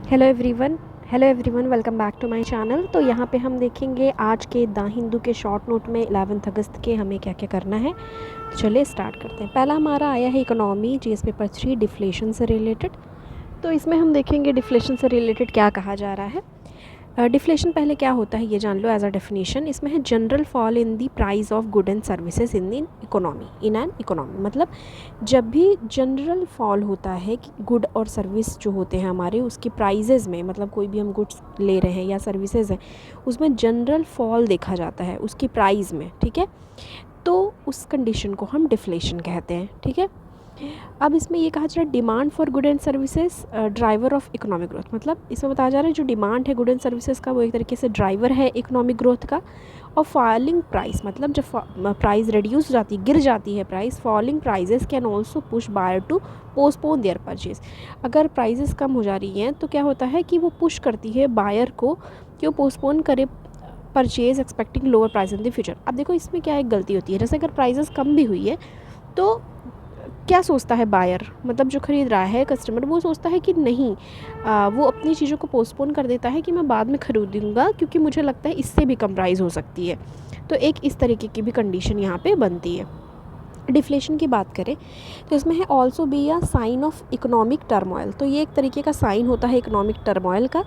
Hello everyone welcome back to my channel. तो यहाँ पे हम देखेंगे आज के द हिंदू के शॉर्ट नोट में 11 अगस्त के हमें क्या क्या करना है। तो चलिए स्टार्ट करते हैं। पहला हमारा आया है इकोनॉमी जीएस पेपर 3 डिफ्लेशन से रिलेटेड। तो इसमें हम देखेंगे डिफ्लेशन से रिलेटेड क्या कहा जा रहा है। डिफ्लेशन पहले क्या होता है ये जान लो एज अ डेफिनेशन। इसमें है general fall in the price of good and services in an economy. मतलब जब भी जनरल फॉल होता है कि गुड और सर्विस जो होते हैं हमारे उसकी प्राइजेज़ में, मतलब कोई भी हम गुड्स ले रहे हैं या सर्विसेज हैं उसमें जनरल फॉल देखा जाता है उसकी प्राइस में, ठीक है। तो उस कंडीशन को हम डिफ्लेशन कहते हैं, ठीक है। अब इसमें ये कहा जा रहा है demand for good and services driver of economic growth. मतलब इसमें बताया जा रहा है जो डिमांड है गुड एंड सर्विसेज का वो एक तरीके से ड्राइवर है इकोनॉमिक ग्रोथ का। और फॉलिंग प्राइस मतलब जब प्राइस रिड्यूस हो जाती गिर जाती है price, falling prices can also push buyer to postpone their purchase. अगर प्राइजेस कम हो जा रही हैं तो क्या होता है कि वो पुश करती है बायर को कि वो पोस्टपोन करे purchase expecting lower price in the future. अब देखो इसमें क्या एक गलती होती है, जैसे अगर प्राइजेस कम भी हुई है तो क्या सोचता है बायर, मतलब जो ख़रीद रहा है कस्टमर, वो सोचता है कि नहीं वो अपनी चीज़ों को पोस्टपोन कर देता है कि मैं बाद में ख़रीदूँगा क्योंकि मुझे लगता है इससे भी कम प्राइस हो सकती है। तो एक इस तरीके की भी कंडीशन यहाँ पे बनती है। डिफ्लेशन की बात करें तो इसमें है also be a sign of economic turmoil. तो ये एक तरीके का साइन होता है इकोनॉमिक टर्मोइल का।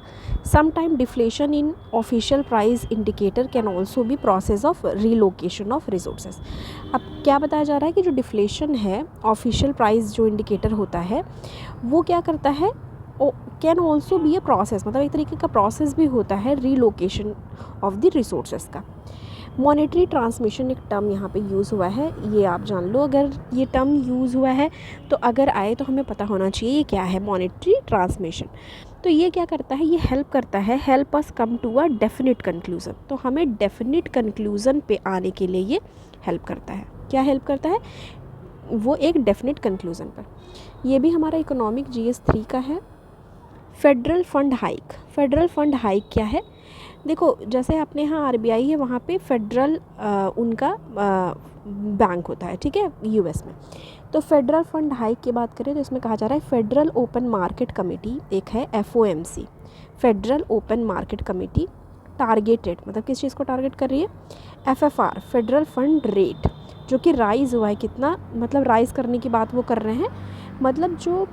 Some time deflation in official price indicator can also be process of relocation of resources. अब क्या बताया जा रहा है कि जो डिफ्लेशन है ऑफिशियल प्राइस जो इंडिकेटर होता है वो क्या करता है, can also be a process, मतलब एक तरीके का प्रोसेस भी होता है रीलोकेशन ऑफ द रिसोर्सेज का। मॉनेटरी ट्रांसमिशन एक टर्म यहाँ पे यूज़ हुआ है, ये आप जान लो। अगर ये टर्म यूज़ हुआ है तो अगर आए तो हमें पता होना चाहिए ये क्या है मॉनेटरी ट्रांसमिशन। तो ये क्या करता है, ये हेल्प करता है, help us come to a definite conclusion. तो हमें डेफिनिट कंक्लूज़न पे आने के लिए ये हेल्प करता है। क्या हेल्प करता है, वो एक डेफिनिट कंक्लूज़न पर। ये भी हमारा इकोनॉमिक GS 3 का है। Federal fund hike. Federal fund hike क्या है, देखो जैसे अपने यहाँ RBI है वहाँ पे फेडरल उनका बैंक होता है, ठीक है, US में। तो फेडरल फंड हाइक की बात करें तो इसमें कहा जा रहा है फेडरल ओपन मार्केट कमेटी, एक है FOMC, federal open market committee targeted, मतलब किस चीज़ को टारगेट कर रही है, FFR फेडरल फंड रेट, जो कि राइज़ हुआ है कितना, मतलब राइज़ करने की बात वो कर रहे हैं। मतलब जो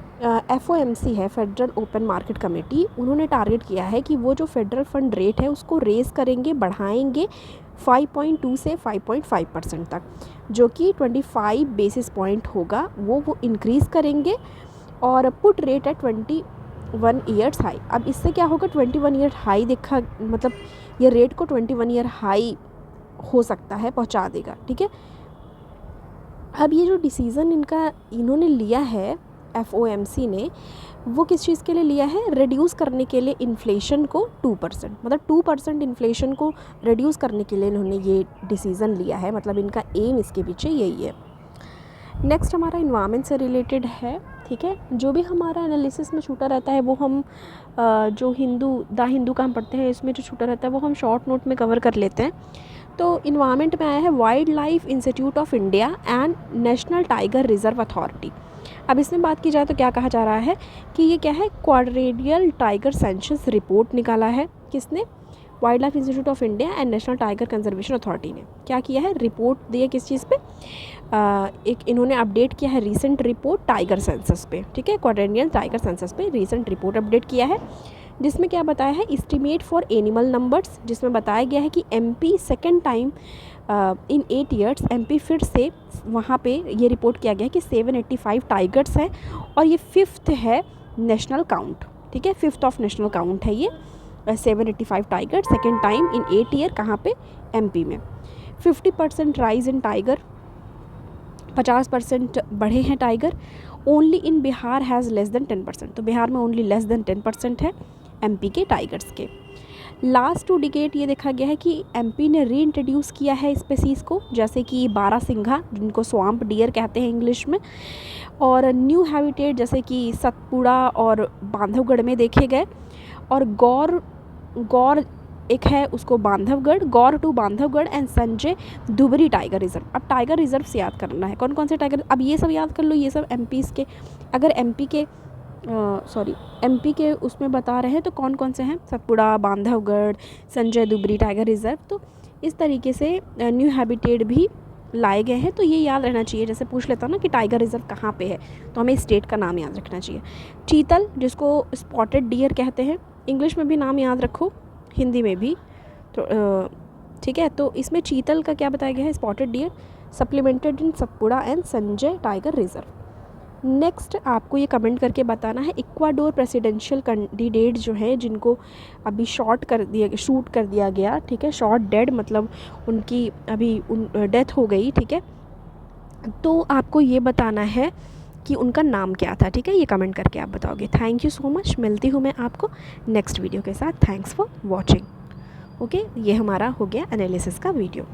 FOMC है फेडरल ओपन मार्केट कमेटी, उन्होंने टारगेट किया है कि वो जो फेडरल फंड रेट है उसको रेज़ करेंगे, बढ़ाएंगे 5.2 से 5.5% तक, जो कि 25 बेसिस पॉइंट होगा वो इंक्रीज़ करेंगे। और पुट रेट है 21 ईयर्स हाई। अब इससे क्या होगा, 21 ईयर हाई देखा, मतलब ये रेट को 21 ईयर हाई हो सकता है पहुंचा देगा, ठीक है। अब ये जो डिसीज़न इन्होंने लिया है FOMC ने, वो किस चीज़ के लिए लिया है, रिड्यूस करने के लिए इन्फ्लेशन को 2%, मतलब 2% इन्फ्लेशन को रिड्यूस करने के लिए इन्होंने ये डिसीज़न लिया है, मतलब इनका एम इसके पीछे यही है। नेक्स्ट हमारा इन्वायरमेंट से रिलेटेड है, ठीक है। जो भी हमारा एनालिसिस में छूटा रहता है वो हम जो द हिंदू का हम पढ़ते हैं इसमें जो छूटा रहता है वो हम शॉर्ट नोट में कवर कर लेते हैं। तो इन्वायरमेंट में आया है wild life institute of India and national tiger reserve authority. अब इसमें बात की जाए तो क्या कहा जा रहा है कि ये क्या है, क्वाड्रेडियल टाइगर सेंसस रिपोर्ट निकाला है, किसने, wild life institute of India and national tiger conservation authority ने क्या किया है, रिपोर्ट दिया किस चीज़ पे, एक इन्होंने अपडेट किया है रीसेंट रिपोर्ट टाइगर सेंसस पे, ठीक है, क्वाड्रेडियल टाइगर सेंसस पे रीसेंट रिपोर्ट अपडेट किया है, जिसमें क्या बताया है, एस्टीमेट फॉर एनिमल नंबर्स, जिसमें बताया गया है कि MP second time in 8 years MP फिर से वहाँ पे ये रिपोर्ट किया गया है कि 785 टाइगर्स हैं और ये 5th है नेशनल काउंट, ठीक है, 5th ऑफ नेशनल काउंट है ये 785 tiger second time in 8 year, कहाँ पे, MP में। 50% राइज इन टाइगर, 50% बढ़े हैं tiger. Only in Bihar has less than 10%, तो बिहार में ओनली लेस देन 10% है MP के टाइगर्स के। लास्ट 2 डिकेड ये देखा गया है कि MP ने री इंट्रोड्यूस किया है स्पेसीज़ को, जैसे कि बारासिंघा जिनको स्वाम्प डियर कहते हैं इंग्लिश में, और न्यू हैबिटेट जैसे कि सतपुड़ा और बांधवगढ़ में देखे गए। और गौर एक है उसको बांधवगढ़, गौर to Bandhavgarh and Sanjay Dubri tiger reserve. अब टाइगर रिजर्व से याद करना है कौन कौन से टाइगर, अब ये सब याद कर लो, ये सब MPs के, अगर MP के सॉरी एमपी के उसमें बता रहे हैं तो कौन कौन से हैं, सतपुड़ा, बांधवगढ़, संजय दुबरी टाइगर रिज़र्व। तो इस तरीके से न्यू हैबिटेट भी लाए गए हैं। तो ये याद रहना चाहिए, जैसे पूछ लेता ना कि टाइगर रिज़र्व कहाँ पे है, तो हमें स्टेट का नाम याद रखना चाहिए। चीतल जिसको स्पॉटेड डियर कहते हैं, इंग्लिश में भी नाम याद रखो, हिंदी में भी। तो ठीक है, तो इसमें चीतल का क्या बताया गया है, spotted deer, supplemented in Satpura and Sanjay tiger reserve. Next आपको ये कमेंट करके बताना है इक्वाडोर प्रेसिडेंशियल कैंडिडेट जो है जिनको अभी शूट कर दिया गया, ठीक है, शॉट डेड मतलब उनकी अभी डेथ हो गई, ठीक है। तो आपको ये बताना है कि उनका नाम क्या था, ठीक है, ये कमेंट करके आप बताओगे। थैंक यू सो मच, मिलती हूँ मैं आपको नेक्स्ट वीडियो के साथ। Thanks for watching. ओके, ये हमारा हो गया एनालिसिस का वीडियो।